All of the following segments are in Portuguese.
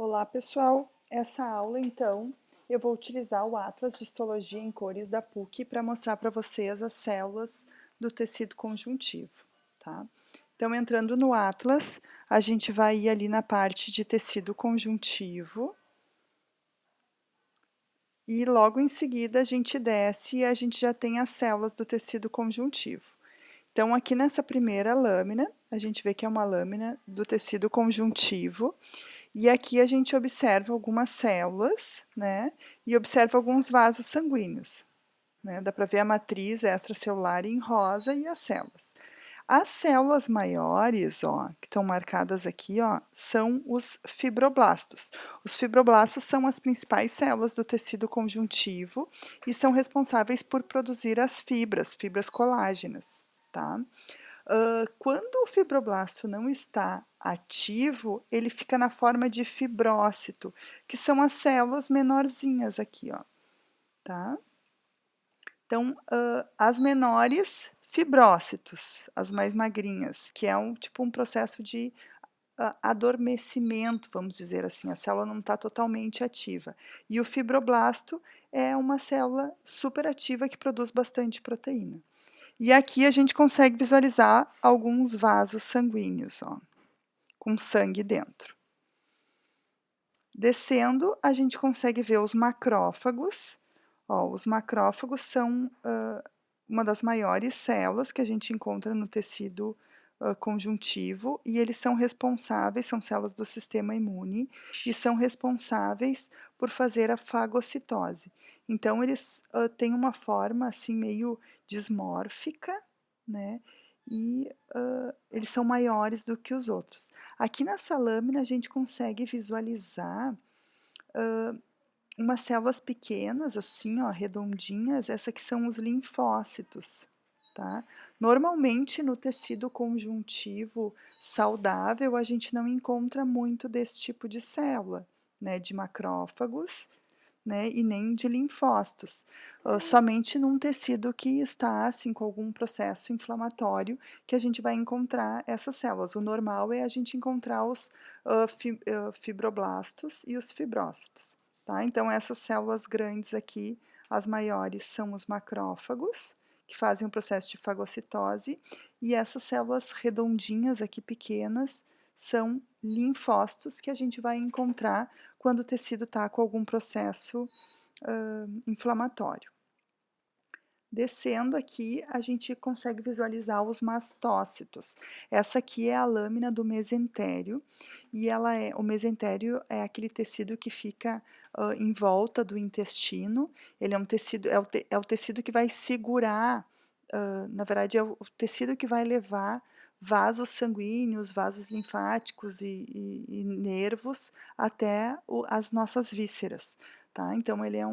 Olá, pessoal! Essa aula, então, eu vou utilizar o Atlas de Histologia em Cores da PUC para mostrar para vocês as células do tecido conjuntivo, tá? Então, entrando no Atlas, a gente vai ir ali na parte de tecido conjuntivo e logo em seguida a gente desce e a gente já tem as células do tecido conjuntivo. Então, aqui nessa primeira lâmina, a gente vê que é uma lâmina do tecido conjuntivo. E aqui a gente observa algumas células, né? E observa alguns vasos sanguíneos, né? Dá para ver a matriz extracelular em rosa e as células. As células maiores, ó, que estão marcadas aqui, ó, são os fibroblastos. Os fibroblastos são as principais células do tecido conjuntivo e são responsáveis por produzir as fibras colágenas, tá? Quando o fibroblasto não está ativo, ele fica na forma de fibrócito, que são as células menorzinhas aqui, ó, tá? Então, as menores, fibrócitos, as mais magrinhas, que é tipo um processo de adormecimento, vamos dizer assim, a célula não está totalmente ativa. E o fibroblasto é uma célula superativa que produz bastante proteína. E aqui a gente consegue visualizar alguns vasos sanguíneos, ó, com sangue dentro. Descendo, a gente consegue ver os macrófagos. Ó, os macrófagos são uma das maiores células que a gente encontra no tecido conjuntivo e eles são responsáveis, são células do sistema imune e são responsáveis por fazer a fagocitose. Então, eles têm uma forma assim meio dismórfica, né? E eles são maiores do que os outros. Aqui nessa lâmina a gente consegue visualizar umas células pequenas, assim, ó, redondinhas, essa que são os linfócitos, tá? Normalmente no tecido conjuntivo saudável a gente não encontra muito desse tipo de célula, né, de macrófagos, né, e nem de linfócitos, somente num tecido que está, assim, com algum processo inflamatório que a gente vai encontrar essas células. O normal é a gente encontrar os fibroblastos e os fibrócitos, tá? Então essas células grandes aqui, as maiores são os macrófagos, que fazem o processo de fagocitose, e essas células redondinhas aqui pequenas são linfócitos que a gente vai encontrar quando o tecido está com algum processo inflamatório. Descendo aqui, a gente consegue visualizar os mastócitos. Essa aqui é a lâmina do mesentério, e o mesentério é aquele tecido que fica em volta do intestino. Ele é um tecido, é o tecido que vai segurar, na verdade, é o tecido que vai levar vasos sanguíneos, vasos linfáticos e nervos até as nossas vísceras, tá? Então, ele é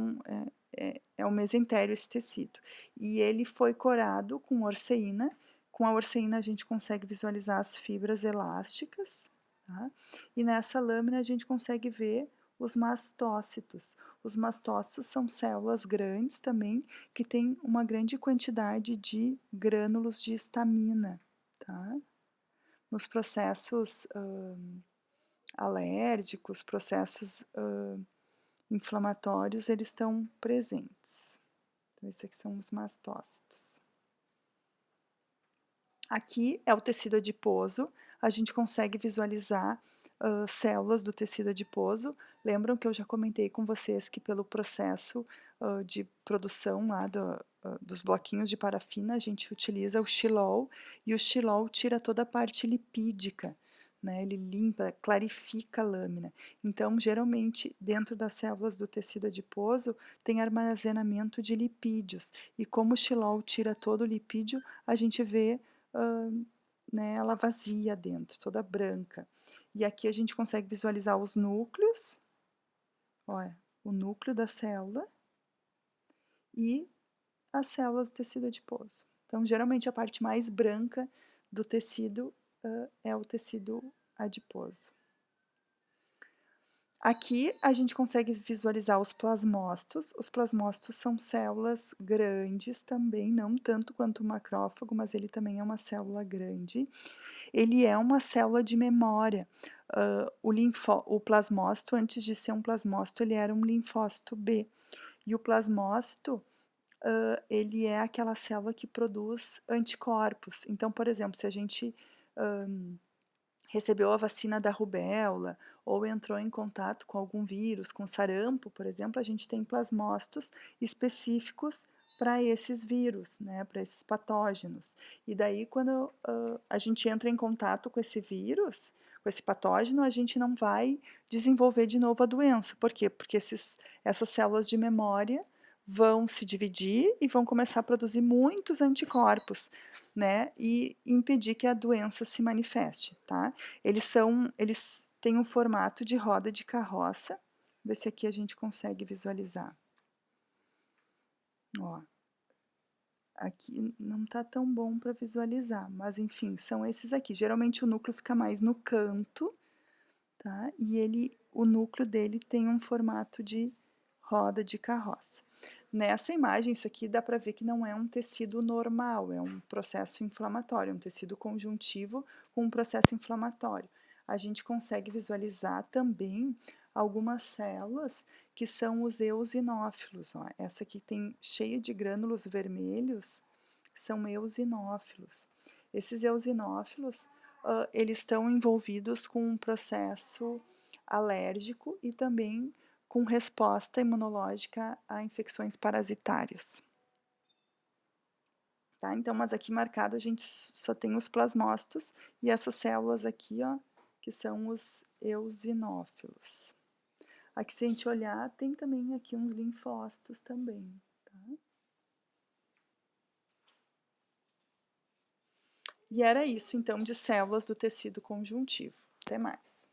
um mesentério esse tecido. E ele foi corado com orceína. Com a orceína a gente consegue visualizar as fibras elásticas, tá? E nessa lâmina a gente consegue ver os mastócitos. Os mastócitos são células grandes também, que têm uma grande quantidade de grânulos de estamina, tá? Nos processos alérgicos, processos inflamatórios, eles estão presentes. Então, esses aqui são os mastócitos. Aqui é o tecido adiposo, a gente consegue visualizar células do tecido adiposo. Lembram que eu já comentei com vocês que pelo processo de produção lá dos bloquinhos de parafina, a gente utiliza o xilol, e o xilol tira toda a parte lipídica, né? Ele limpa, clarifica a lâmina. Então, geralmente, dentro das células do tecido adiposo, tem armazenamento de lipídios, e como o xilol tira todo o lipídio, a gente vê né, ela vazia dentro, toda branca. E aqui a gente consegue visualizar os núcleos, olha, o núcleo da célula e as células do tecido adiposo. Então, geralmente a parte mais branca do tecido é o tecido adiposo. Aqui a gente consegue visualizar os plasmócitos. Os plasmócitos são células grandes também, não tanto quanto o macrófago, mas ele também é uma célula grande. Ele é uma célula de memória. O plasmócito, antes de ser um plasmócito, ele era um linfócito B. E o plasmócito, ele é aquela célula que produz anticorpos. Então, por exemplo, se a gente recebeu a vacina da rubéola ou entrou em contato com algum vírus, com sarampo, por exemplo, a gente tem plasmócitos específicos para esses vírus, né, para esses patógenos. E daí, quando a gente entra em contato com esse vírus, com esse patógeno, a gente não vai desenvolver de novo a doença. Por quê? Porque essas células de memória vão se dividir e vão começar a produzir muitos anticorpos, né, e impedir que a doença se manifeste, tá? Eles têm um formato de roda de carroça. Ver se aqui a gente consegue visualizar. Ó, aqui não tá tão bom para visualizar, mas enfim, são esses aqui. Geralmente o núcleo fica mais no canto, tá? E o núcleo dele tem um formato de roda de carroça. Nessa imagem, isso aqui dá para ver que não é um tecido normal, é um processo inflamatório, um tecido conjuntivo com um processo inflamatório. A gente consegue visualizar também algumas células que são os eosinófilos. Ó. Essa aqui tem cheia de grânulos vermelhos, são eosinófilos. Esses eosinófilos, eles estão envolvidos com um processo alérgico e também com resposta imunológica a infecções parasitárias. Tá? Então, mas aqui marcado a gente só tem os plasmócitos e essas células aqui, ó, que são os eosinófilos. Aqui, se a gente olhar, tem também aqui uns linfócitos também. Tá? E era isso, então, de células do tecido conjuntivo. Até mais.